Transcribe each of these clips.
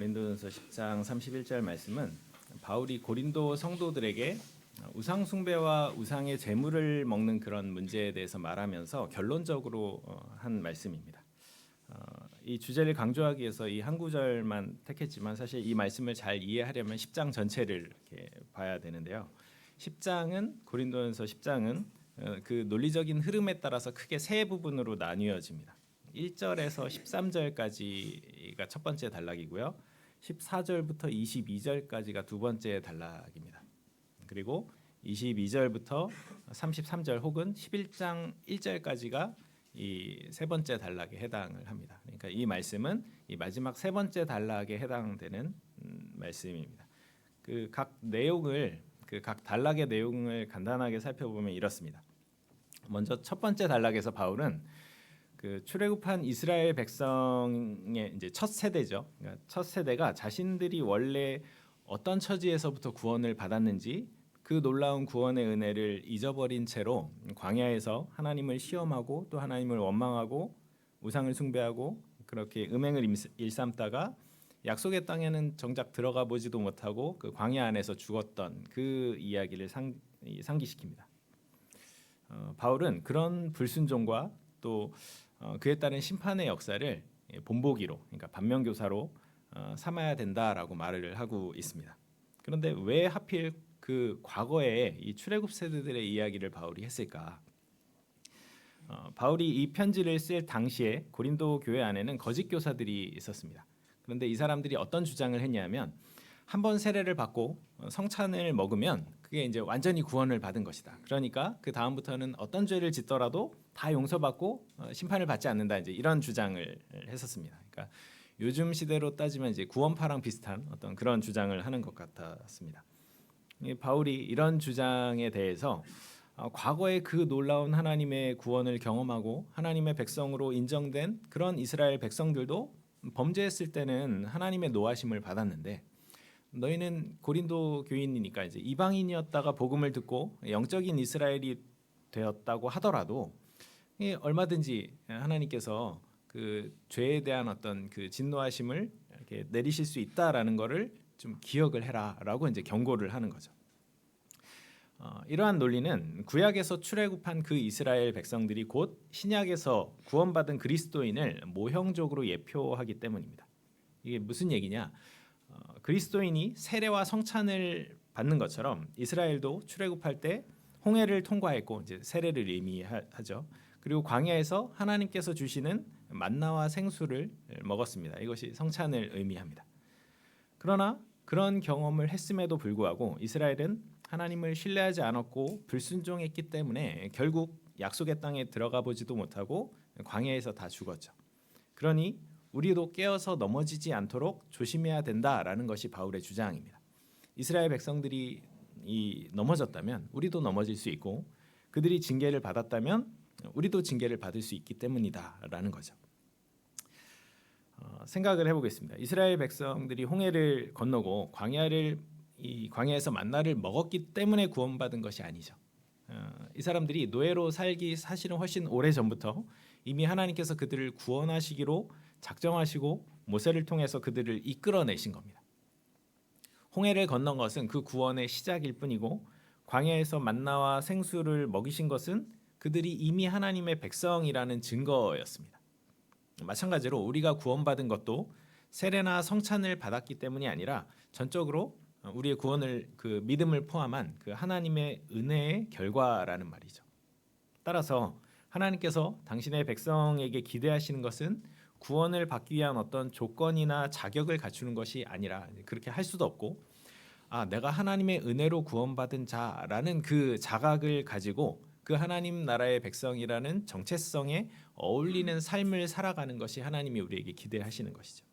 고린도전서 10장 31절 말씀은 바울이 고린도 성도들에게 우상 숭배와 우상의 제물을 먹는 그런 문제에 대해서 말하면서 결론적으로 한 말씀입니다. 이 주제를 강조하기 위해서 이 한 구절만 택했지만 사실 이 말씀을 잘 이해하려면 10장 전체를 이렇게 봐야 되는데요. 10장은 고린도전서 10장은 그 논리적인 흐름에 따라서 크게 세 부분으로 나뉘어집니다. 1절에서 13절까지가 첫 번째 단락이고요. 14절부터 22절까지가 두 번째 단락입니다. 그리고 22절부터 33절 혹은 11장 1절까지가 이 세 번째 단락에 해당을 합니다. 그러니까 이 말씀은 이 마지막 세 번째 단락에 해당되는 말씀입니다. 그 각 단락의 내용을 간단하게 살펴보면 이렇습니다. 먼저 첫 번째 단락에서 바울은 그 출애굽한 이스라엘 백성의 이제 첫 세대죠. 그러니까 첫 세대가 자신들이 원래 어떤 처지에서부터 구원을 받았는지 그 놀라운 구원의 은혜를 잊어버린 채로 광야에서 하나님을 시험하고 또 하나님을 원망하고 우상을 숭배하고 그렇게 음행을 일삼다가 약속의 땅에는 정작 들어가 보지도 못하고 그 광야 안에서 죽었던 그 이야기를 상기시킵니다. 바울은 그런 불순종과 또 그에 따른 심판의 역사를 본보기로, 그러니까 반면교사로 삼아야 된다라고 말을 하고 있습니다. 그런데 왜 하필 그 과거에 이 출애굽 세대들의 이야기를 바울이 했을까? 바울이 이 편지를 쓸 당시에 고린도 교회 안에는 거짓 교사들이 있었습니다. 그런데 이 사람들이 어떤 주장을 했냐면 한번 세례를 받고 성찬을 먹으면 그게 이제 완전히 구원을 받은 것이다. 그러니까 그 다음부터는 어떤 죄를 짓더라도 다 용서받고 심판을 받지 않는다. 이제 이런 주장을 했었습니다. 그러니까 요즘 시대로 따지면 이제 구원파랑 비슷한 어떤 그런 주장을 하는 것 같았습니다. 바울이 이런 주장에 대해서 과거에 그 놀라운 하나님의 구원을 경험하고 하나님의 백성으로 인정된 그런 이스라엘 백성들도 범죄했을 때는 하나님의 노하심을 받았는데 너희는 고린도 교인이니까 이제 이방인이었다가 복음을 듣고 영적인 이스라엘이 되었다고 하더라도 얼마든지 하나님께서 그 죄에 대한 어떤 그 진노하심을 이렇게 내리실 수 있다라는 것을 좀 기억을 해라라고 이제 경고를 하는 거죠. 이러한 논리는 구약에서 출애굽한 그 이스라엘 백성들이 곧 신약에서 구원받은 그리스도인을 모형적으로 예표하기 때문입니다. 이게 무슨 얘기냐? 그리스도인이 세례와 성찬을 받는 것처럼 이스라엘도 출애굽할 때 홍해를 통과했고 이제 세례를 의미하죠. 그리고 광야에서 하나님께서 주시는 만나와 생수를 먹었습니다. 이것이 성찬을 의미합니다. 그러나 그런 경험을 했음에도 불구하고 이스라엘은 하나님을 신뢰하지 않았고 불순종했기 때문에 결국 약속의 땅에 들어가 보지도 못하고 광야에서 다 죽었죠. 그러니 우리도 깨어서 넘어지지 않도록 조심해야 된다라는 것이 바울의 주장입니다. 이스라엘 백성들이 넘어졌다면 우리도 넘어질 수 있고 그들이 징계를 받았다면 우리도 징계를 받을 수 있기 때문이다라는 거죠. 생각을 해보겠습니다. 이스라엘 백성들이 홍해를 건너고 광야에서 만나를 먹었기 때문에 구원받은 것이 아니죠. 이 사람들이 노예로 살기 사실은 훨씬 오래 전부터 이미 하나님께서 그들을 구원하시기로 작정하시고 모세를 통해서 그들을 이끌어내신 겁니다. 홍해를 건넌 것은 그 구원의 시작일 뿐이고 광야에서 만나와 생수를 먹이신 것은 그들이 이미 하나님의 백성이라는 증거였습니다. 마찬가지로 우리가 구원받은 것도 세례나 성찬을 받았기 때문이 아니라 전적으로 우리의 구원을 그 믿음을 포함한 그 하나님의 은혜의 결과라는 말이죠. 따라서 하나님께서 당신의 백성에게 기대하시는 것은 구원을 받기 위한 어떤 조건이나 자격을 갖추는 것이 아니라 그렇게 할 수도 없고 내가 하나님의 은혜로 구원받은 자라는 그 자각을 가지고 그 하나님 나라의 백성이라는 정체성에 어울리는 삶을 살아가는 것이 하나님이 우리에게 기대하시는 것이죠.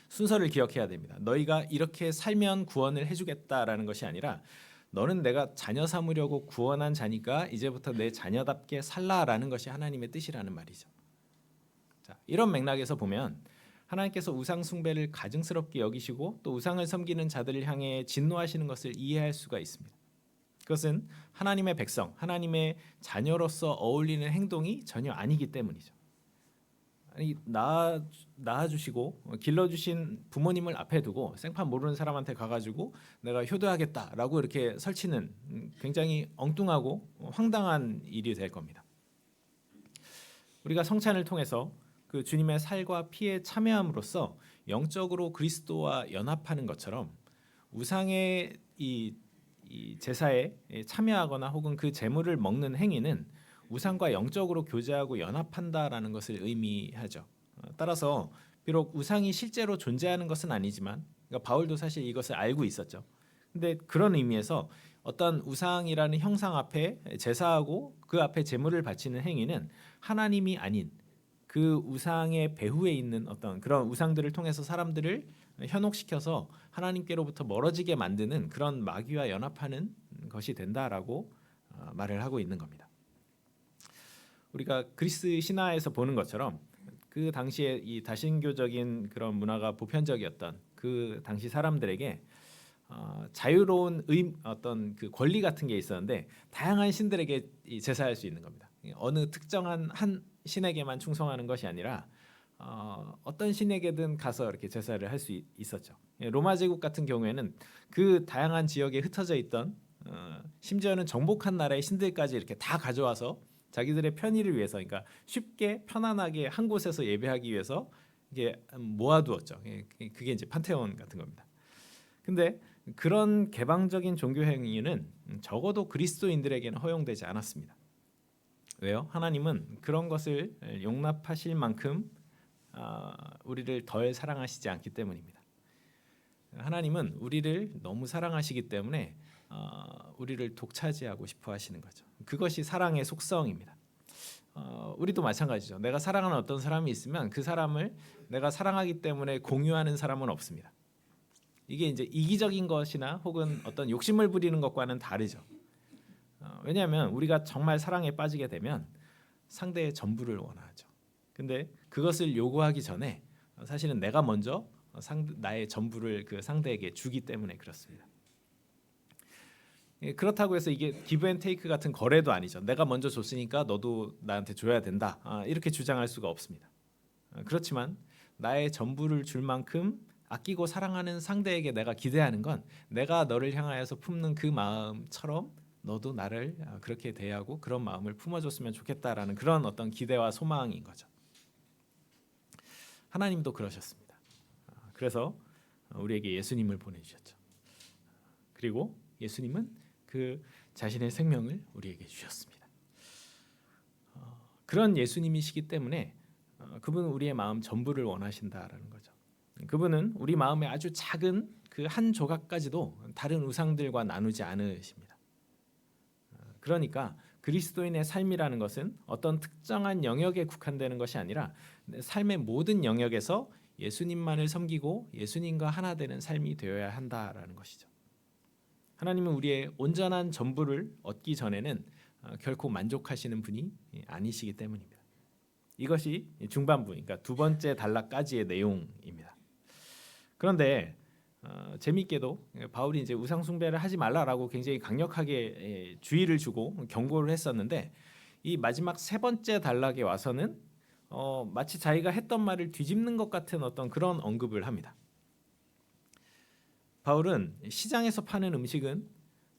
순서를 기억해야 됩니다. 너희가 이렇게 살면 구원을 해주겠다라는 것이 아니라 너는 내가 자녀 삼으려고 구원한 자니까 이제부터 내 자녀답게 살라라는 것이 하나님의 뜻이라는 말이죠. 자, 이런 맥락에서 보면 하나님께서 우상 숭배를 가증스럽게 여기시고 또 우상을 섬기는 자들을 향해 진노하시는 것을 이해할 수가 있습니다. 그것은 하나님의 백성, 하나님의 자녀로서 어울리는 행동이 전혀 아니기 때문이죠. 아니 낳아주시고 길러주신 부모님을 앞에 두고 생판 모르는 사람한테 가가지고 내가 효도하겠다라고 이렇게 설치는 굉장히 엉뚱하고 황당한 일이 될 겁니다. 우리가 성찬을 통해서 그 주님의 살과 피에 참여함으로써 영적으로 그리스도와 연합하는 것처럼 우상의 이 제사에 참여하거나 혹은 그 제물을 먹는 행위는 우상과 영적으로 교제하고 연합한다라는 것을 의미하죠. 따라서 비록 우상이 실제로 존재하는 것은 아니지만, 그러니까 바울도 사실 이것을 알고 있었죠. 근데 그런 의미에서 어떤 우상이라는 형상 앞에 제사하고 그 앞에 제물을 바치는 행위는 하나님이 아닌 그 우상의 배후에 있는 어떤 그런 우상들을 통해서 사람들을 현혹시켜서 하나님께로부터 멀어지게 만드는 그런 마귀와 연합하는 것이 된다라고 말을 하고 있는 겁니다. 우리가 그리스 신화에서 보는 것처럼 그 당시에 이 다신교적인 그런 문화가 보편적이었던 그 당시 사람들에게 자유로운 어떤 그 권리 같은 게 있었는데 다양한 신들에게 제사할 수 있는 겁니다. 어느 특정한 한 신에게만 충성하는 것이 아니라 어떤 신에게든 가서 이렇게 제사를 할 수 있었죠. 로마 제국 같은 경우에는 그 다양한 지역에 흩어져 있던 심지어는 정복한 나라의 신들까지 이렇게 다 가져와서 자기들의 편의를 위해서, 그러니까 쉽게 편안하게 한 곳에서 예배하기 위해서 이게 모아두었죠. 그게 이제 판테온 같은 겁니다. 근데 그런 개방적인 종교 행위는 적어도 그리스도인들에게는 허용되지 않았습니다. 왜요? 하나님은 그런 것을 용납하실 만큼 우리를 덜 사랑하시지 않기 때문입니다. 하나님은 우리를 너무 사랑하시기 때문에 우리를 독차지하고 싶어 하시는 거죠. 그것이 사랑의 속성입니다. 우리도 마찬가지죠. 내가 사랑하는 어떤 사람이 있으면 그 사람을 내가 사랑하기 때문에 공유하는 사람은 없습니다. 이게 이제 이기적인 것이나 혹은 어떤 욕심을 부리는 것과는 다르죠. 왜냐하면 우리가 정말 사랑에 빠지게 되면 상대의 전부를 원하죠. 근데 그것을 요구하기 전에 사실은 내가 먼저 나의 전부를 그 상대에게 주기 때문에 그렇습니다. 그렇다고 해서 이게 기브 앤 테이크 같은 거래도 아니죠. 내가 먼저 줬으니까 너도 나한테 줘야 된다. 이렇게 주장할 수가 없습니다. 그렇지만 나의 전부를 줄 만큼 아끼고 사랑하는 상대에게 내가 기대하는 건 내가 너를 향하여서 품는 그 마음처럼 너도 나를 그렇게 대하고 그런 마음을 품어줬으면 좋겠다라는 그런 어떤 기대와 소망인 거죠. 하나님도 그러셨습니다. 그래서 우리에게 예수님을 보내주셨죠. 그리고 예수님은 그 자신의 생명을 우리에게 주셨습니다. 그런 예수님이시기 때문에 그분은 우리의 마음 전부를 원하신다라는 거죠. 그분은 우리 마음의 아주 작은 그 한 조각까지도 다른 우상들과 나누지 않으십니다. 그러니까 그리스도인의 삶이라는 것은 어떤 특정한 영역에 국한되는 것이 아니라 삶의 모든 영역에서 예수님만을 섬기고 예수님과 하나 되는 삶이 되어야 한다라는 것이죠. 하나님은 우리의 온전한 전부를 얻기 전에는 결코 만족하시는 분이 아니시기 때문입니다. 이것이 중반부, 그러니까 두 번째 단락까지의 내용입니다. 그런데 재미있게도 바울이 이제 우상 숭배를 하지 말라라고 굉장히 강력하게 주의를 주고 경고를 했었는데 이 마지막 세 번째 단락에 와서는 마치 자기가 했던 말을 뒤집는 것 같은 어떤 그런 언급을 합니다. 바울은 시장에서 파는 음식은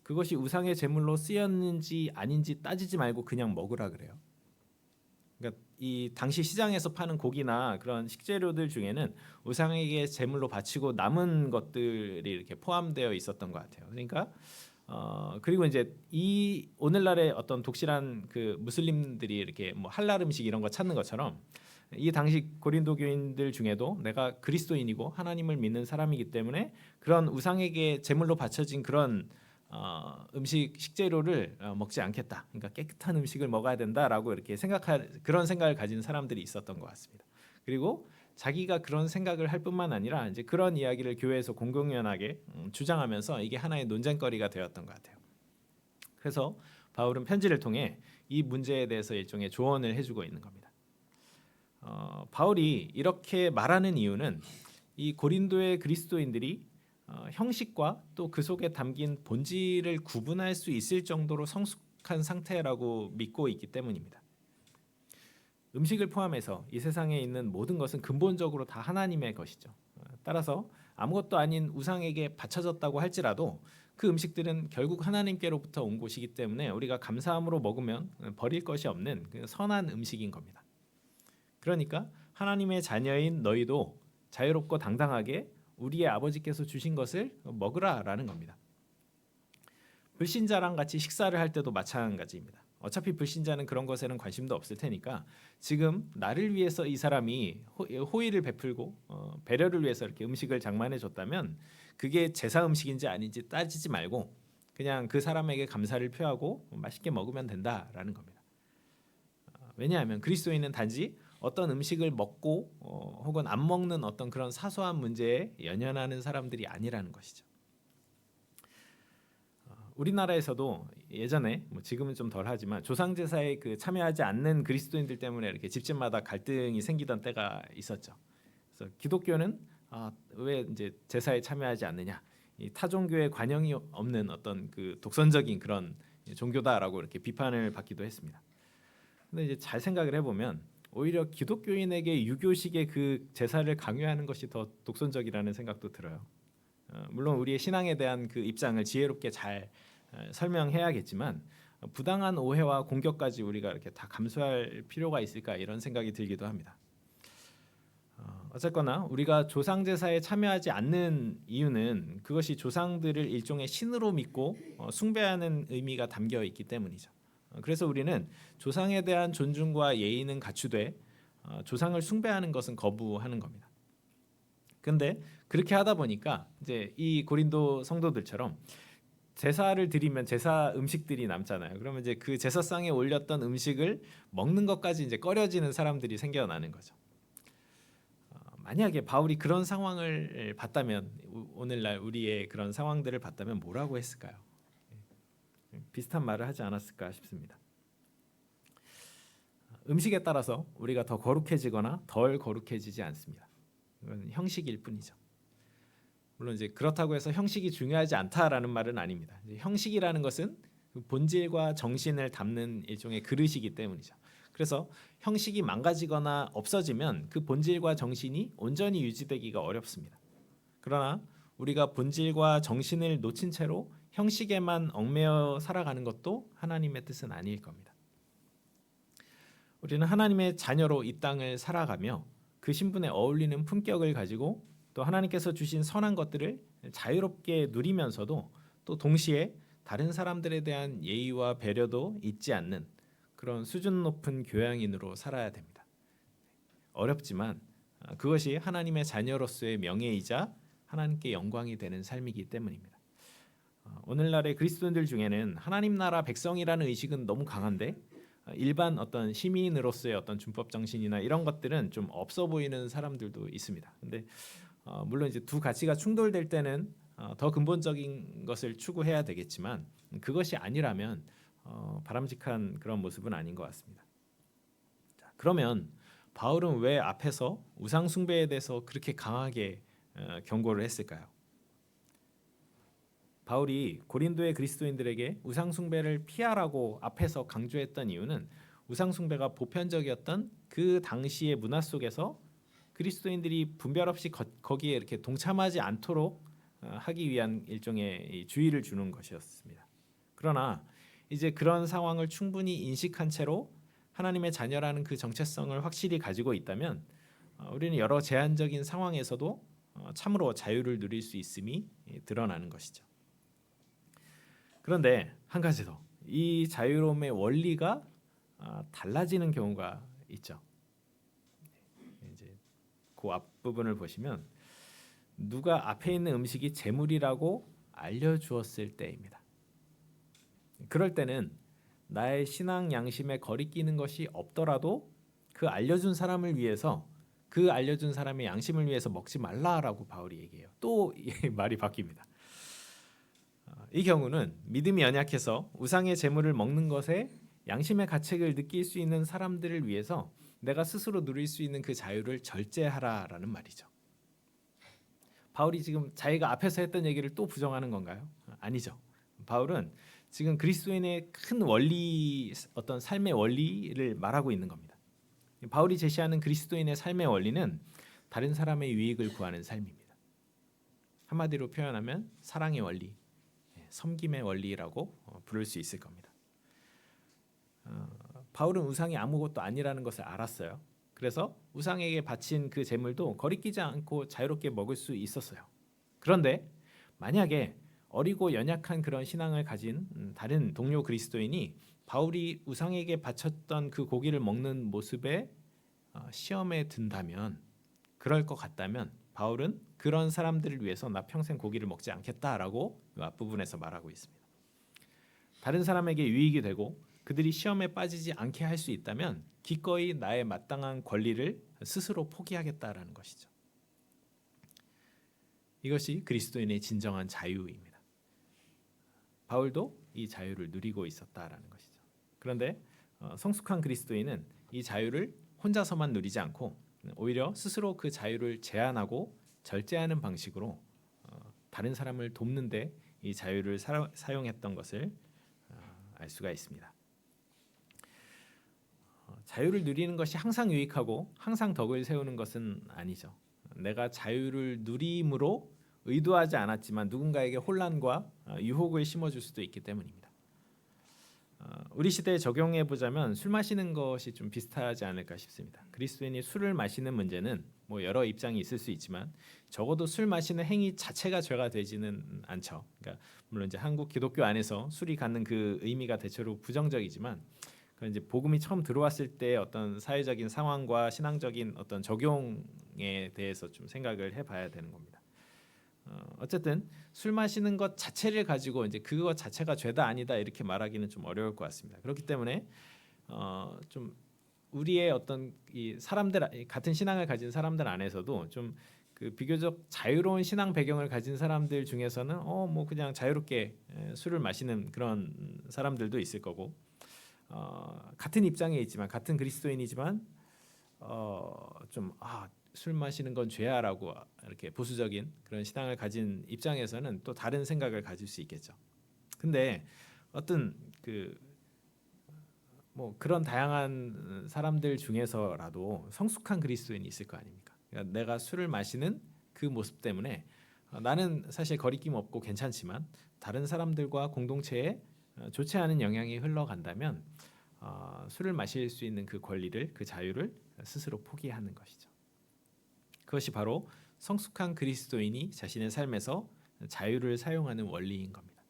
그것이 우상의 제물로 쓰였는지 아닌지 따지지 말고 그냥 먹으라 그래요. 그러니까 이 당시 시장에서 파는 고기나 그런 식재료들 중에는 우상에게 제물로 바치고 남은 것들이 이렇게 포함되어 있었던 것 같아요. 그러니까 그리고 이제 이 오늘날의 어떤 독실한 그 무슬림들이 이렇게 뭐 할랄 음식 이런 거 찾는 것처럼 이 당시 고린도 교인들 중에도 내가 그리스도인이고 하나님을 믿는 사람이기 때문에 그런 우상에게 제물로 바쳐진 그런 음식 식재료를 먹지 않겠다. 그러니까 깨끗한 음식을 먹어야 된다라고 이렇게 그런 생각을 가진 사람들이 있었던 것 같습니다. 그리고 자기가 그런 생각을 할 뿐만 아니라 이제 그런 이야기를 교회에서 공공연하게 주장하면서 이게 하나의 논쟁거리가 되었던 것 같아요. 그래서 바울은 편지를 통해 이 문제에 대해서 일종의 조언을 해주고 있는 겁니다. 바울이 이렇게 말하는 이유는 이 고린도의 그리스도인들이 형식과 또 그 속에 담긴 본질을 구분할 수 있을 정도로 성숙한 상태라고 믿고 있기 때문입니다. 음식을 포함해서 이 세상에 있는 모든 것은 근본적으로 다 하나님의 것이죠. 따라서 아무것도 아닌 우상에게 바쳐졌다고 할지라도 그 음식들은 결국 하나님께로부터 온 것이기 때문에 우리가 감사함으로 먹으면 버릴 것이 없는 그 선한 음식인 겁니다. 그러니까 하나님의 자녀인 너희도 자유롭고 당당하게 우리의 아버지께서 주신 것을 먹으라라는 겁니다. 불신자랑 같이 식사를 할 때도 마찬가지입니다. 어차피 불신자는 그런 것에는 관심도 없을 테니까 지금 나를 위해서 이 사람이 호의를 베풀고 배려를 위해서 이렇게 음식을 장만해 줬다면 그게 제사 음식인지 아닌지 따지지 말고 그냥 그 사람에게 감사를 표하고 맛있게 먹으면 된다라는 겁니다. 왜냐하면 그리스도인은 단지 어떤 음식을 먹고 혹은 안 먹는 어떤 그런 사소한 문제에 연연하는 사람들이 아니라는 것이죠. 우리나라에서도 예전에 지금은 좀 덜하지만 조상 제사에 그 참여하지 않는 그리스도인들 때문에 이렇게 집집마다 갈등이 생기던 때가 있었죠. 그래서 기독교는 왜 이제 제사에 참여하지 않느냐? 이 타종교에 관영이 없는 어떤 그 독선적인 그런 종교다라고 이렇게 비판을 받기도 했습니다. 근데 이제 잘 생각을 해보면 오히려 기독교인에게 유교식의 그 제사를 강요하는 것이 더 독선적이라는 생각도 들어요. 물론 우리의 신앙에 대한 그 입장을 지혜롭게 잘 설명해야겠지만 부당한 오해와 공격까지 우리가 이렇게 다 감수할 필요가 있을까 이런 생각이 들기도 합니다. 어쨌거나 우리가 조상 제사에 참여하지 않는 이유는 그것이 조상들을 일종의 신으로 믿고 숭배하는 의미가 담겨 있기 때문이죠. 그래서 우리는 조상에 대한 존중과 예의는 갖추되 조상을 숭배하는 것은 거부하는 겁니다. 근데 그렇게 하다 보니까 이제 이 고린도 성도들처럼 제사를 드리면 제사 음식들이 남잖아요. 그러면 이제 그 제사상에 올렸던 음식을 먹는 것까지 이제 꺼려지는 사람들이 생겨나는 거죠. 만약에 바울이 그런 상황을 봤다면 오늘날 우리의 그런 상황들을 봤다면 뭐라고 했을까요? 비슷한 말을 하지 않았을까 싶습니다. 음식에 따라서 우리가 더 거룩해지거나 덜 거룩해지지 않습니다. 이건 형식일 뿐이죠. 물론 이제 그렇다고 해서 형식이 중요하지 않다라는 말은 아닙니다. 형식이라는 것은 본질과 정신을 담는 일종의 그릇이기 때문이죠. 그래서 형식이 망가지거나 없어지면 그 본질과 정신이 온전히 유지되기가 어렵습니다. 그러나 우리가 본질과 정신을 놓친 채로 형식에만 얽매여 살아가는 것도 하나님의 뜻은 아닐 겁니다. 우리는 하나님의 자녀로 이 땅을 살아가며 그 신분에 어울리는 품격을 가지고 또 하나님께서 주신 선한 것들을 자유롭게 누리면서도 또 동시에 다른 사람들에 대한 예의와 배려도 잊지 않는 그런 수준 높은 교양인으로 살아야 됩니다. 어렵지만 그것이 하나님의 자녀로서의 명예이자 하나님께 영광이 되는 삶이기 때문입니다. 오늘날의 그리스도인들 중에는 하나님 나라 백성이라는 의식은 너무 강한데 일반 어떤 시민으로서의 어떤 준법 정신이나 이런 것들은 좀 없어 보이는 사람들도 있습니다. 근데 물론 이제 두 가치가 충돌될 때는 더 근본적인 것을 추구해야 되겠지만 그것이 아니라면 바람직한 그런 모습은 아닌 것 같습니다. 자, 그러면 바울은 왜 앞에서 우상 숭배에 대해서 그렇게 강하게 경고를 했을까요? 바울이 고린도의 그리스도인들에게 우상 숭배를 피하라고 앞에서 강조했던 이유는 우상 숭배가 보편적이었던 그 당시의 문화 속에서 그리스도인들이 분별 없이 거기에 이렇게 동참하지 않도록 하기 위한 일종의 주의를 주는 것이었습니다. 그러나 이제 그런 상황을 충분히 인식한 채로 하나님의 자녀라는 그 정체성을 확실히 가지고 있다면 우리는 여러 제한적인 상황에서도 참으로 자유를 누릴 수 있음이 드러나는 것이죠. 그런데 한 가지 더, 이 자유로움의 원리가 달라지는 경우가 있죠. 이제 그 앞부분을 보시면 누가 앞에 있는 음식이 재물이라고 알려주었을 때입니다. 그럴 때는 나의 신앙 양심에 거리끼는 것이 없더라도 그 알려준 사람을 위해서 그 알려준 사람의 양심을 위해서 먹지 말라라고 바울이 얘기해요. 또 말이 바뀝니다. 이 경우는 믿음이 연약해서 우상의 재물을 먹는 것에 양심의 가책을 느낄 수 있는 사람들을 위해서 내가 스스로 누릴 수 있는 그 자유를 절제하라라는 말이죠. 바울이 지금 자기가 앞에서 했던 얘기를 또 부정하는 건가요? 아니죠. 바울은 지금 그리스도인의 큰 원리, 어떤 삶의 원리를 말하고 있는 겁니다. 바울이 제시하는 그리스도인의 삶의 원리는 다른 사람의 유익을 구하는 삶입니다. 한마디로 표현하면 사랑의 원리, 섬김의 원리라고 부를 수 있을 겁니다. 바울은 우상이 아무것도 아니라는 것을 알았어요. 그래서 우상에게 바친 그 제물도 거리끼지 않고 자유롭게 먹을 수 있었어요. 그런데 만약에 어리고 연약한 그런 신앙을 가진 다른 동료 그리스도인이 바울이 우상에게 바쳤던 그 고기를 먹는 모습에 시험에 든다면, 그럴 것 같다면 바울은 그런 사람들을 위해서 나 평생 고기를 먹지 않겠다라고 앞부분에서 말하고 있습니다. 다른 사람에게 유익이 되고 그들이 시험에 빠지지 않게 할 수 있다면 기꺼이 나의 마땅한 권리를 스스로 포기하겠다라는 것이죠. 이것이 그리스도인의 진정한 자유입니다. 바울도 이 자유를 누리고 있었다라는 것이죠. 그런데 성숙한 그리스도인은 이 자유를 혼자서만 누리지 않고 오히려 스스로 그 자유를 제한하고 절제하는 방식으로 다른 사람을 돕는데 이 자유를 사용했던 것을 알 수가 있습니다. 자유를 누리는 것이 항상 유익하고 항상 덕을 세우는 것은 아니죠. 내가 자유를 누림으로 의도하지 않았지만 누군가에게 혼란과 유혹을 심어줄 수도 있기 때문입니다. 우리 시대에 적용해 보자면 술 마시는 것이 좀 비슷하지 않을까 싶습니다. 그리스도인이 술을 마시는 문제는 뭐 여러 입장이 있을 수 있지만 적어도 술 마시는 행위 자체가 죄가 되지는 않죠. 그러니까 물론 이제 한국 기독교 안에서 술이 갖는 그 의미가 대체로 부정적이지만 이제 복음이 처음 들어왔을 때 어떤 사회적인 상황과 신앙적인 어떤 적용에 대해서 좀 생각을 해봐야 되는 겁니다. 어쨌든 술 마시는 것 자체를 가지고 이제 그것 자체가 죄다 아니다 이렇게 말하기는 좀 어려울 것 같습니다. 그렇기 때문에 좀 우리의 어떤 이 사람들 같은 신앙을 가진 사람들 안에서도 좀 그 비교적 자유로운 신앙 배경을 가진 사람들 중에서는 뭐 그냥 자유롭게 술을 마시는 그런 사람들도 있을 거고. 같은 입장에 있지만 같은 그리스도인이지만 술 마시는 건 죄야라고 이렇게 보수적인 그런 신앙을 가진 입장에서는 또 다른 생각을 가질 수 있겠죠. 근데 어떤 뭐 그런 다양한 사람들 중에서라도 성숙한 그리스도인이 있을 거 아닙니까? 그러니까 내가 술을 마시는 그 모습 때문에 나는 사실 거리낌 없고 괜찮지만 다른 사람들과 공동체에 좋지 않은 영향이 흘러간다면 술을 마실 수 있는 그 권리를, 그 자유를 스스로 포기하는 것이죠. 그것이 바로 성숙한 그리스도인이 자신의 삶에서 자유를 사용하는 원리인 겁니다.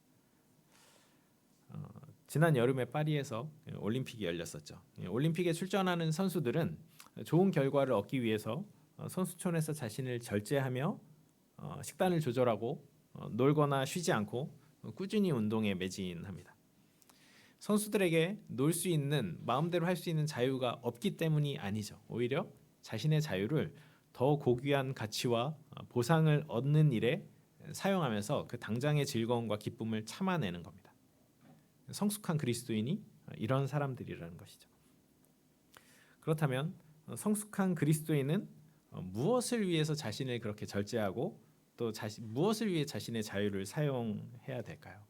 지난 여름에 파리에서 올림픽이 열렸었죠. 올림픽에 출전하는 선수들은 좋은 결과를 얻기 위해서 선수촌에서 자신을 절제하며 식단을 조절하고 놀거나 쉬지 않고 꾸준히 운동에 매진합니다. 선수들에게 놀 수 있는, 마음대로 할 수 있는 자유가 없기 때문이 아니죠. 오히려 자신의 자유를 더 고귀한 가치와 보상을 얻는 일에 사용하면서 그 당장의 즐거움과 기쁨을 참아내는 겁니다. 성숙한 그리스도인이 이런 사람들이라는 것이죠. 그렇다면 성숙한 그리스도인은 무엇을 위해서 자신을 그렇게 절제하고 또 무엇을 위해 자신의 자유를 사용해야 될까요?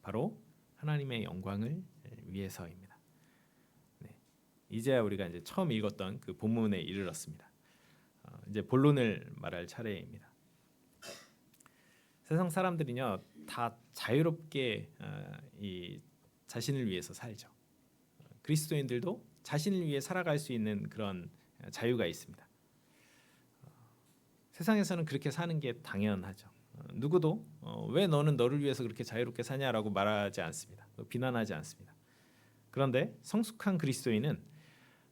바로 하나님의 영광을 위해서입니다. 이제야 우리가 이제 처음 읽었던 그 본문에 이르렀습니다. 이제 본론을 말할 차례입니다. 세상 사람들은요 다 자유롭게 이 자신을 위해서 살죠. 그리스도인들도 자신을 위해 살아갈 수 있는 그런 자유가 있습니다. 세상에서는 그렇게 사는 게 당연하죠. 누구도 왜 너는 너를 위해서 그렇게 자유롭게 사냐라고 말하지 않습니다. 비난하지 않습니다. 그런데 성숙한 그리스도인은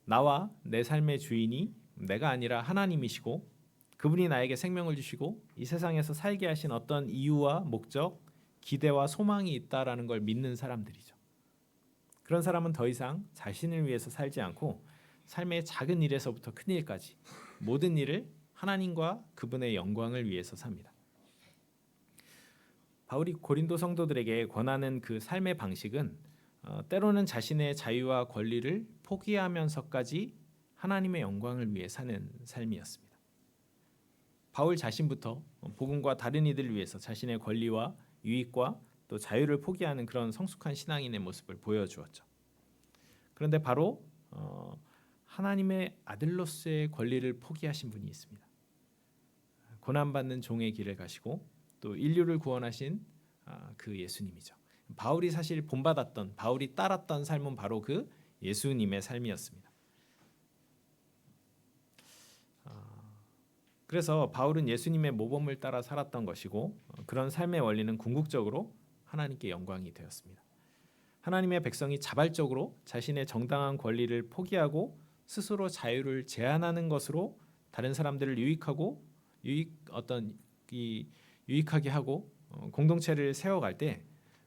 나와 내 삶의 주인이 내가 아니라 하나님이시고 그분이 나에게 생명을 주시고 이 세상에서 살게 하신 어떤 이유와 목적, 기대와 소망이 있다라는 걸 믿는 사람들이죠. 그런 사람은 더 이상 자신을 위해서 살지 않고 삶의 작은 일에서부터 큰 일까지 모든 일을 하나님과 그분의 영광을 위해서 삽니다. 바울이 고린도 성도들에게 권하는 그 삶의 방식은 때로는 자신의 자유와 권리를 포기하면서까지 하나님의 영광을 위해 사는 삶이었습니다. 바울 자신부터 복음과 다른 이들을 위해서 자신의 권리와 유익과 또 자유를 포기하는 그런 성숙한 신앙인의 모습을 보여주었죠. 그런데 바로 하나님의 아들로서의 권리를 포기하신 분이 있습니다. 고난받는 종의 길을 가시고 또 인류를 구원하신 그 예수님이죠. 바울이 사실 본받았던, 바울이 따랐던 삶은 바로 그 예수님의 삶이었습니다. 그래서 바울은 예수님의 모범을 따라 살았던 것이고 그런 삶의 원리는 궁극적으로 하나님께 영광이 되었습니다. 하나님의 백성이 자발적으로 자신의 정당한 권리를 포기하고 스스로 자유를 제한하는 것으로 다른 사람들을 유익하게 하고 공동체를 세워갈 때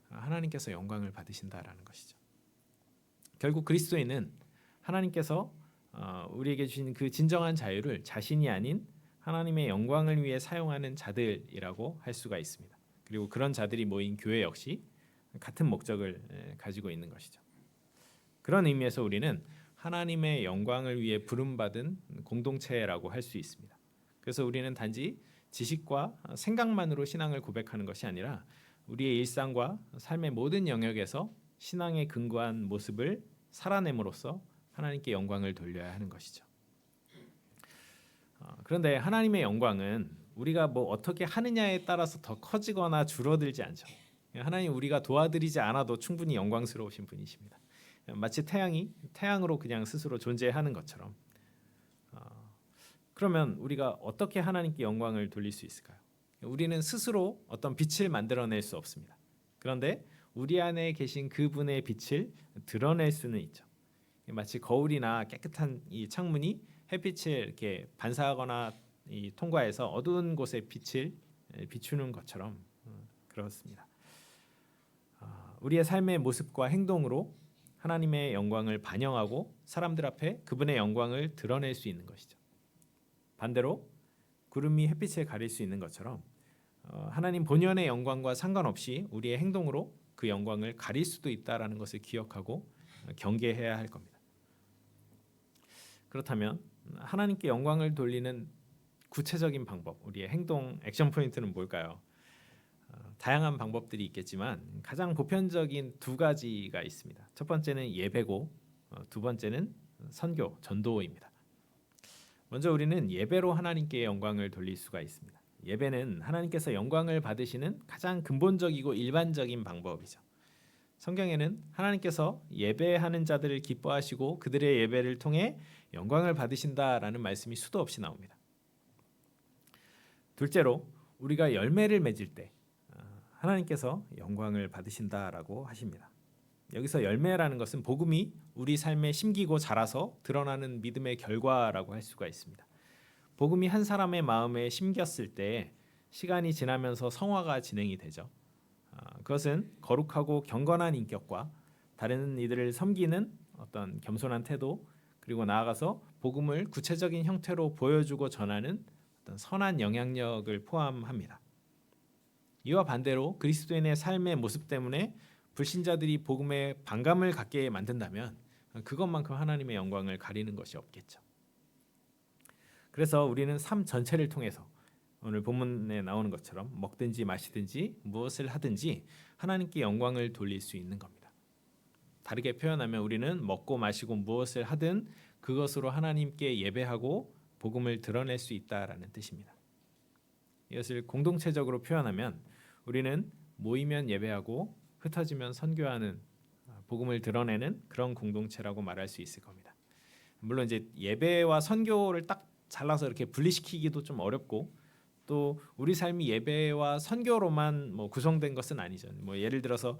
하나님께서 영광을 받으신다라는 것이죠. 결국 그리스도인은 하나님께서 우리에게 주신 그 진정한 자유를 자신이 아닌 하나님의 영광을 위해 사용하는 자들이라고 할 수가 있습니다. 그리고 그런 자들이 모인 교회 역시 같은 목적을 가지고 있는 것이죠. 그런 의미에서 우리는 하나님의 영광을 위해 부름받은 공동체라고 할 수 있습니다. 그래서 우리는 단지 지식과 생각만으로 신앙을 고백하는 것이 아니라 우리의 일상과 삶의 모든 영역에서 신앙에 근거한 모습을 살아냄으로써 하나님께 영광을 돌려야 하는 것이죠. 그런데 하나님의 영광은 우리가 뭐 어떻게 하느냐에 따라서 더 커지거나 줄어들지 않죠. 하나님 우리가 도와드리지 않아도 충분히 영광스러우신 분이십니다. 마치 태양이 태양으로 그냥 스스로 존재하는 것처럼. 그러면 우리가 어떻게 하나님께 영광을 돌릴 수 있을까요? 우리는 스스로 어떤 빛을 만들어낼 수 없습니다. 그런데 우리 안에 계신 그분의 빛을 드러낼 수는 있죠. 마치 거울이나 깨끗한 이 창문이 햇빛을 이렇게 반사하거나 통과해서 어두운 곳에 빛을 비추는 것처럼 그렇습니다. 우리의 삶의 모습과 행동으로 하나님의 영광을 반영하고 사람들 앞에 그분의 영광을 드러낼 수 있는 것이죠. 반대로 구름이 햇빛을 가릴 수 있는 것처럼 하나님 본연의 영광과 상관없이 우리의 행동으로 그 영광을 가릴 수도 있다라는 것을 기억하고 경계해야 할 겁니다. 그렇다면 하나님께 영광을 돌리는 구체적인 방법, 우리의 행동 액션 포인트는 뭘까요? 다양한 방법들이 있겠지만 가장 보편적인 두 가지가 있습니다. 첫 번째는 예배고 두 번째는 선교, 전도입니다. 먼저 우리는 예배로 하나님께 영광을 돌릴 수가 있습니다. 예배는 하나님께서 영광을 받으시는 가장 근본적이고 일반적인 방법이죠. 성경에는 하나님께서 예배하는 자들을 기뻐하시고 그들의 예배를 통해 영광을 받으신다라는 말씀이 수도 없이 나옵니다. 둘째로 우리가 열매를 맺을 때 하나님께서 영광을 받으신다라고 하십니다. 여기서 열매라는 것은 복음이 우리 삶에 심기고 자라서 드러나는 믿음의 결과라고 할 수가 있습니다. 복음이 한 사람의 마음에 심겼을 때 시간이 지나면서 성화가 진행이 되죠. 그것은 거룩하고 경건한 인격과 다른 이들을 섬기는 어떤 겸손한 태도, 그리고 나아가서 복음을 구체적인 형태로 보여주고 전하는 어떤 선한 영향력을 포함합니다. 이와 반대로 그리스도인의 삶의 모습 때문에 불신자들이 복음에 반감을 갖게 만든다면 그것만큼 하나님의 영광을 가리는 것이 없겠죠. 그래서 우리는 삶 전체를 통해서 오늘 본문에 나오는 것처럼 먹든지 마시든지 무엇을 하든지 하나님께 영광을 돌릴 수 있는 겁니다. 다르게 표현하면 우리는 먹고 마시고 무엇을 하든 그것으로 하나님께 예배하고 복음을 드러낼 수 있다라는 뜻입니다. 이것을 공동체적으로 표현하면 우리는 모이면 예배하고 흩어지면 선교하는 복음을 드러내는 그런 공동체라고 말할 수 있을 겁니다. 물론 이제 예배와 선교를 딱 잘라서 이렇게 분리시키기도 좀 어렵고 또 우리 삶이 예배와 선교로만 구성된 것은 아니죠. 예를 들어서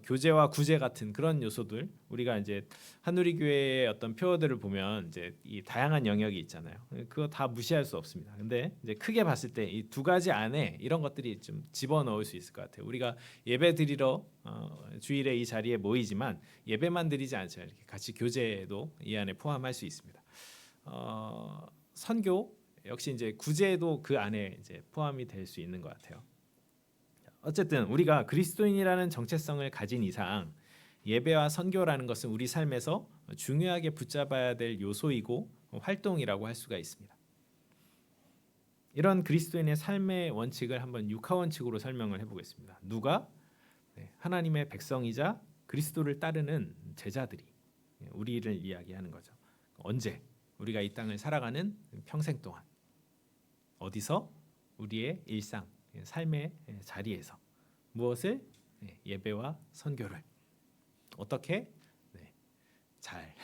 교제와 구제 같은 그런 요소들 우리가 이제 한우리교회의 어떤 표어들을 보면 이제 이 다양한 영역이 있잖아요. 그거 다 무시할 수 없습니다. 근데 이제 크게 봤을 때 이 두 가지 안에 이런 것들이 좀 집어넣을 수 있을 것 같아요. 우리가 예배 드리러 주일에 이 자리에 모이지만 예배만 드리지 않죠. 이렇게 같이 교제도 이 안에 포함할 수 있습니다. 선교 역시 이제 구제도 그 안에 이제 포함이 될 수 있는 것 같아요. 어쨌든 우리가 그리스도인이라는 정체성을 가진 이상 예배와 선교라는 것은 우리 삶에서 중요하게 붙잡아야 될 요소이고 활동이라고 할 수가 있습니다. 이런 그리스도인의 삶의 원칙을 한번 육하 원칙으로 설명을 해보겠습니다. 누가? 하나님의 백성이자 그리스도를 따르는 제자들이 우리를 이야기하는 거죠. 언제? 우리가 이 땅을 살아가는 평생 동안. 어디서? 우리의 일상, 삶의 자리에서. 무엇을? 예배와 선교를. 어떻게? 잘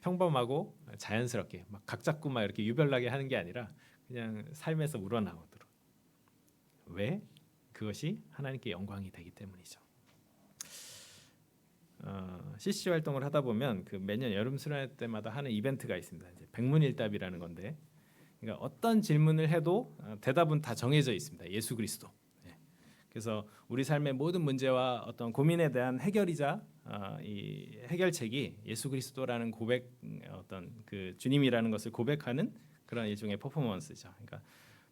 평범하고 자연스럽게 막 각 잡고 막 이렇게 유별나게 하는 게 아니라 그냥 삶에서 우러나오도록. 왜? 그것이 하나님께 영광이 되기 때문이죠. CC 활동을 하다 보면 그 매년 여름 수련회 때마다 하는 이벤트가 있습니다. 이제 백문일답이라는 건데, 그러니까 어떤 질문을 해도 대답은 다 정해져 있습니다. 예수 그리스도. 그래서 우리 삶의 모든 문제와 어떤 고민에 대한 해결이자 이 해결책이 예수 그리스도라는 고백, 어떤 그 주님이라는 것을 고백하는 그런 일종의 퍼포먼스죠. 그러니까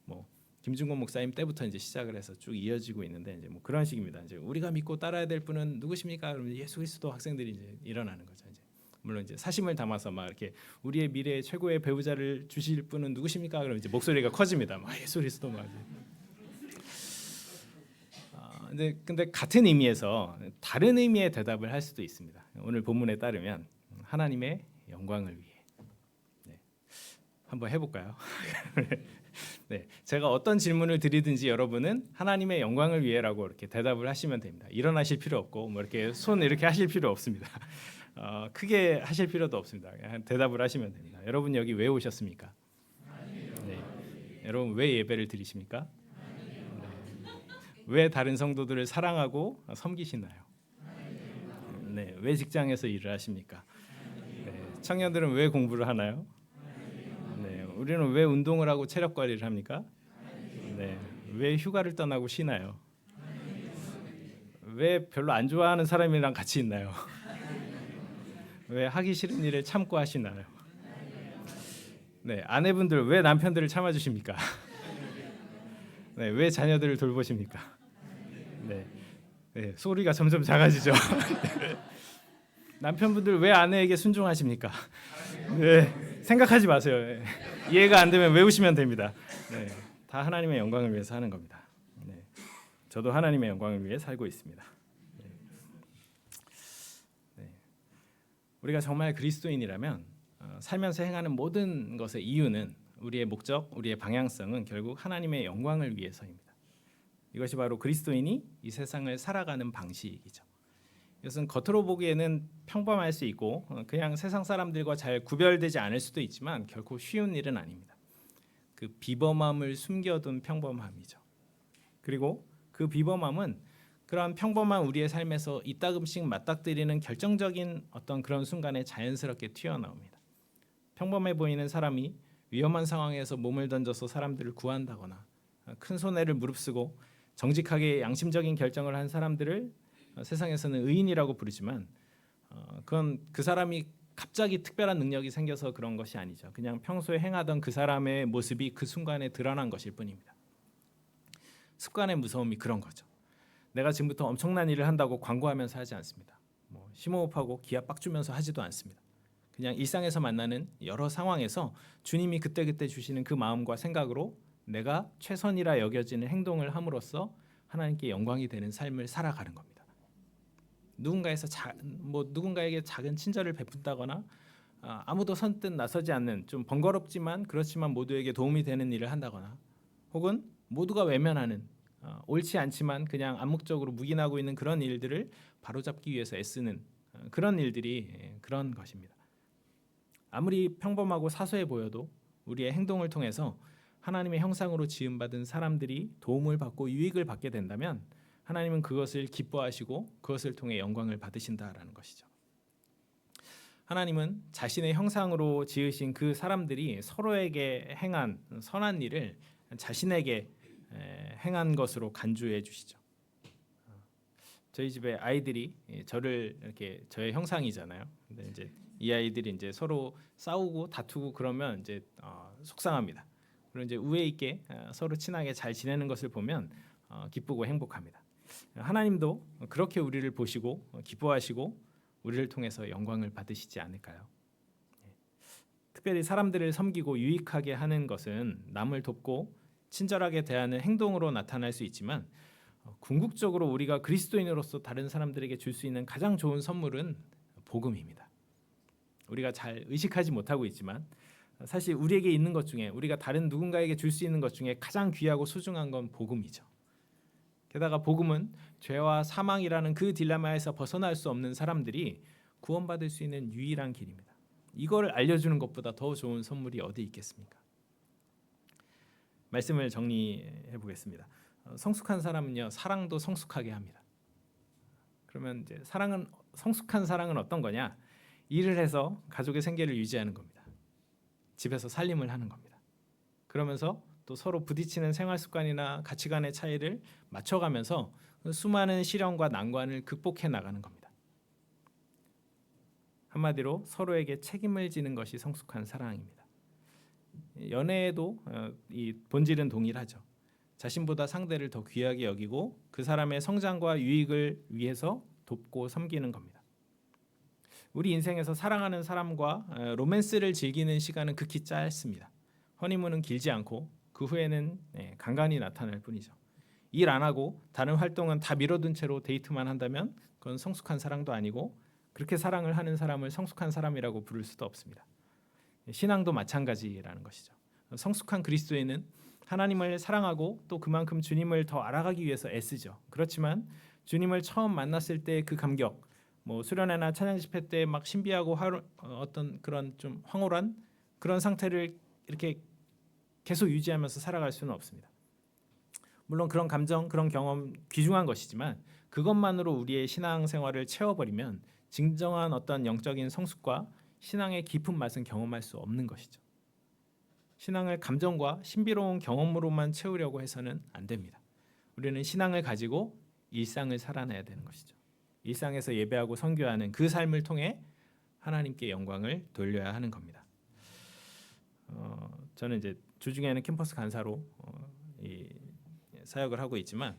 뭐 김중곤 목사님 때부터 이제 시작을 해서 쭉 이어지고 있는데 이제 뭐 그런 식입니다. 이제 우리가 믿고 따라야 될 분은 누구십니까? 그러면 예수 그리스도 학생들이 이제 일어나는 거죠. 이제 물론 이제 사심을 담아서 막 이렇게 우리의 미래의 최고의 배우자를 주실 분은 누구십니까? 그러면 이제 목소리가 커집니다. 막 예수 그리스도 막. 근데 같은 의미에서 다른 의미의 대답을 할 수도 있습니다. 오늘 본문에 따르면 하나님의 영광을 위해. 한번 해볼까요? 제가 어떤 질문을 드리든지 여러분은 하나님의 영광을 위해라고 이렇게 대답을 하시면 됩니다. 일어나실 필요 없고 뭐 이렇게 손 이렇게 하실 필요 없습니다. 크게 하실 필요도 없습니다. 그냥 대답을 하시면 됩니다. 여러분 여기 왜 오셨습니까? 여러분 왜 예배를 드리십니까? 왜 다른 성도들을 사랑하고 섬기시나요? 왜 직장에서 일을 하십니까? 청년들은 왜 공부를 하나요? 우리는 왜 운동을 하고 체력 관리를 합니까? 왜 휴가를 떠나고 쉬나요? 왜 별로 안 좋아하는 사람이랑 같이 있나요? 왜 하기 싫은 일을 참고 하시나요? 아내분들 왜 남편들을 참아주십니까? 왜 자녀들을 돌보십니까? 소리가 점점 작아지죠. 남편분들 왜 아내에게 순종하십니까? 생각하지 마세요. 이해가 안 되면 외우시면 됩니다. 다 하나님의 영광을 위해서 하는 겁니다. 저도 하나님의 영광을 위해 살고 있습니다. 우리가 정말 그리스도인이라면 살면서 행하는 모든 것의 이유는 우리의 목적, 우리의 방향성은 결국 하나님의 영광을 위해서입니다. 이것이 바로 그리스도인이 이 세상을 살아가는 방식이죠. 이것은 겉으로 보기에는 평범할 수 있고 그냥 세상 사람들과 잘 구별되지 않을 수도 있지만 결코 쉬운 일은 아닙니다. 그 비범함을 숨겨둔 평범함이죠. 그리고 그 비범함은 그러한 평범한 우리의 삶에서 이따금씩 맞닥뜨리는 결정적인 어떤 그런 순간에 자연스럽게 튀어나옵니다. 평범해 보이는 사람이 위험한 상황에서 몸을 던져서 사람들을 구한다거나 큰 손해를 무릅쓰고 정직하게 양심적인 결정을 한 사람들을 세상에서는 의인이라고 부르지만 그건 그 사람이 갑자기 특별한 능력이 생겨서 그런 것이 아니죠. 그냥 평소에 행하던 그 사람의 모습이 그 순간에 드러난 것일 뿐입니다. 습관의 무서움이 그런 거죠. 내가 지금부터 엄청난 일을 한다고 광고하면서 하지 않습니다. 심호흡하고 기합 빡 주면서 하지도 않습니다. 그냥 일상에서 만나는 여러 상황에서 주님이 그때그때 주시는 그 마음과 생각으로 내가 최선이라 여겨지는 행동을 함으로써 하나님께 영광이 되는 삶을 살아가는 겁니다. 누군가에게 작은 친절을 베푼다거나 아무도 선뜻 나서지 않는 좀 번거롭지만 그렇지만 모두에게 도움이 되는 일을 한다거나 혹은 모두가 외면하는 옳지 않지만 그냥 암묵적으로 묵인하고 있는 그런 일들을 바로잡기 위해서 애쓰는 그런 일들이 그런 것입니다. 아무리 평범하고 사소해 보여도 우리의 행동을 통해서 하나님의 형상으로 지음받은 사람들이 도움을 받고 유익을 받게 된다면 하나님은 그것을 기뻐하시고 그것을 통해 영광을 받으신다라는 것이죠. 하나님은 자신의 형상으로 지으신 그 사람들이 서로에게 행한 선한 일을 자신에게 행한 것으로 간주해 주시죠. 저희 집에 아이들이 저를 이렇게 저의 형상이잖아요. 근데 이제 이 아이들이 이제 서로 싸우고 다투고 그러면 이제 속상합니다. 그리고 이제 우애 있게 서로 친하게 잘 지내는 것을 보면 기쁘고 행복합니다. 하나님도 그렇게 우리를 보시고 기뻐하시고 우리를 통해서 영광을 받으시지 않을까요? 특별히 사람들을 섬기고 유익하게 하는 것은 남을 돕고 친절하게 대하는 행동으로 나타날 수 있지만 궁극적으로 우리가 그리스도인으로서 다른 사람들에게 줄 수 있는 가장 좋은 선물은 복음입니다. 우리가 잘 의식하지 못하고 있지만 사실 우리에게 있는 것 중에 우리가 다른 누군가에게 줄 수 있는 것 중에 가장 귀하고 소중한 건 복음이죠. 게다가 복음은 죄와 사망이라는 그 딜레마에서 벗어날 수 없는 사람들이 구원받을 수 있는 유일한 길입니다. 이걸 알려주는 것보다 더 좋은 선물이 어디 있겠습니까? 말씀을 정리해 보겠습니다. 성숙한 사람은요, 사랑도 성숙하게 합니다. 그러면 이제 성숙한 사랑은 어떤 거냐? 일을 해서 가족의 생계를 유지하는 겁니다. 집에서 살림을 하는 겁니다. 그러면서 또 서로 부딪히는 생활 습관이나 가치관의 차이를 맞춰가면서 수많은 시련과 난관을 극복해 나가는 겁니다. 한마디로 서로에게 책임을 지는 것이 성숙한 사랑입니다. 연애에도 이 본질은 동일하죠. 자신보다 상대를 더 귀하게 여기고 그 사람의 성장과 유익을 위해서 돕고 섬기는 겁니다. 우리 인생에서 사랑하는 사람과 로맨스를 즐기는 시간은 극히 짧습니다. 허니문은 길지 않고 그 후에는 간간히 나타날 뿐이죠. 일 안 하고 다른 활동은 다 미뤄둔 채로 데이트만 한다면 그건 성숙한 사랑도 아니고 그렇게 사랑을 하는 사람을 성숙한 사람이라고 부를 수도 없습니다. 신앙도 마찬가지라는 것이죠. 성숙한 그리스도인은 하나님을 사랑하고 또 그만큼 주님을 더 알아가기 위해서 애쓰죠. 그렇지만 주님을 처음 만났을 때 그 감격, 수련회나 찬양 집회 때 막 신비하고 어떤 그런 좀 황홀한 그런 상태를 이렇게 계속 유지하면서 살아갈 수는 없습니다. 물론 그런 감정, 그런 경험 귀중한 것이지만 그것만으로 우리의 신앙 생활을 채워버리면 진정한 어떤 영적인 성숙과 신앙의 깊은 맛은 경험할 수 없는 것이죠. 신앙을 감정과 신비로운 경험으로만 채우려고 해서는 안 됩니다. 우리는 신앙을 가지고 일상을 살아내야 되는 것이죠. 일상에서 예배하고 선교하는 그 삶을 통해 하나님께 영광을 돌려야 하는 겁니다. 저는 이제 주중에는 캠퍼스 간사로 이 사역을 하고 있지만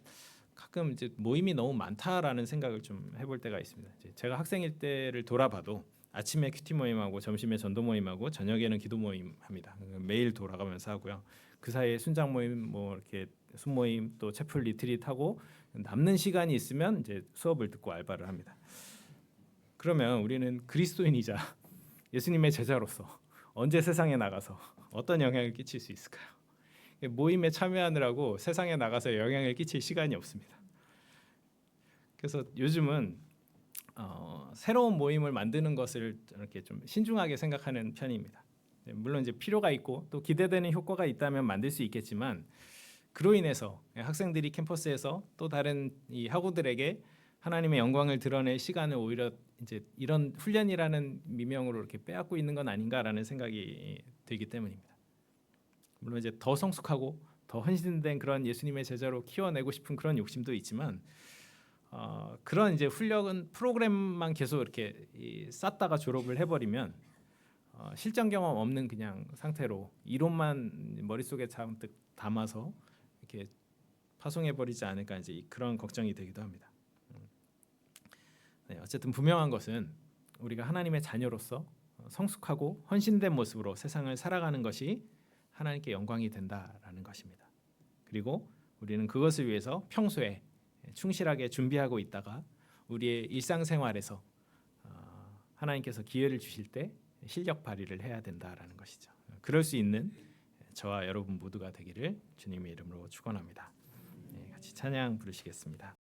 가끔 이제 모임이 너무 많다라는 생각을 좀 해볼 때가 있습니다. 제가 학생일 때를 돌아봐도 아침에 큐티 모임하고 점심에 전도 모임하고 저녁에는 기도 모임 합니다. 매일 돌아가면서 하고요. 그 사이에 순장 모임, 이렇게 순모임 또 채플 리트릿 하고 남는 시간이 있으면 이제 수업을 듣고 알바를 합니다. 그러면 우리는 그리스도인이자 예수님의 제자로서 언제 세상에 나가서 어떤 영향을 끼칠 수 있을까요? 모임에 참여하느라고 세상에 나가서 영향을 끼칠 시간이 없습니다. 그래서 요즘은 새로운 모임을 만드는 것을 이렇게 좀 신중하게 생각하는 편입니다. 물론 이제 필요가 있고 또 기대되는 효과가 있다면 만들 수 있겠지만 그로 인해서 학생들이 캠퍼스에서 또 다른 이 학우들에게 하나님의 영광을 드러낼 시간을 오히려 이제 이런 훈련이라는 미명으로 이렇게 빼앗고 있는 건 아닌가라는 생각이 들기 때문입니다. 물론 이제 더 성숙하고 더 헌신된 그런 예수님의 제자로 키워내고 싶은 그런 욕심도 있지만 그런 이제 훈련은 프로그램만 계속 이렇게 쌓다가 졸업을 해버리면 실전 경험 없는 그냥 상태로 이론만 머릿속에 잔뜩 담아서 이렇게 파송해버리지 않을까 이제 그런 걱정이 되기도 합니다. 어쨌든 분명한 것은 우리가 하나님의 자녀로서 성숙하고 헌신된 모습으로 세상을 살아가는 것이 하나님께 영광이 된다라는 것입니다. 그리고 우리는 그것을 위해서 평소에 충실하게 준비하고 있다가 우리의 일상생활에서 하나님께서 기회를 주실 때 실력 발휘를 해야 된다라는 것이죠. 그럴 수 있는 저와 여러분 모두가 되기를 주님의 이름으로 축원합니다. 같이 찬양 부르시겠습니다.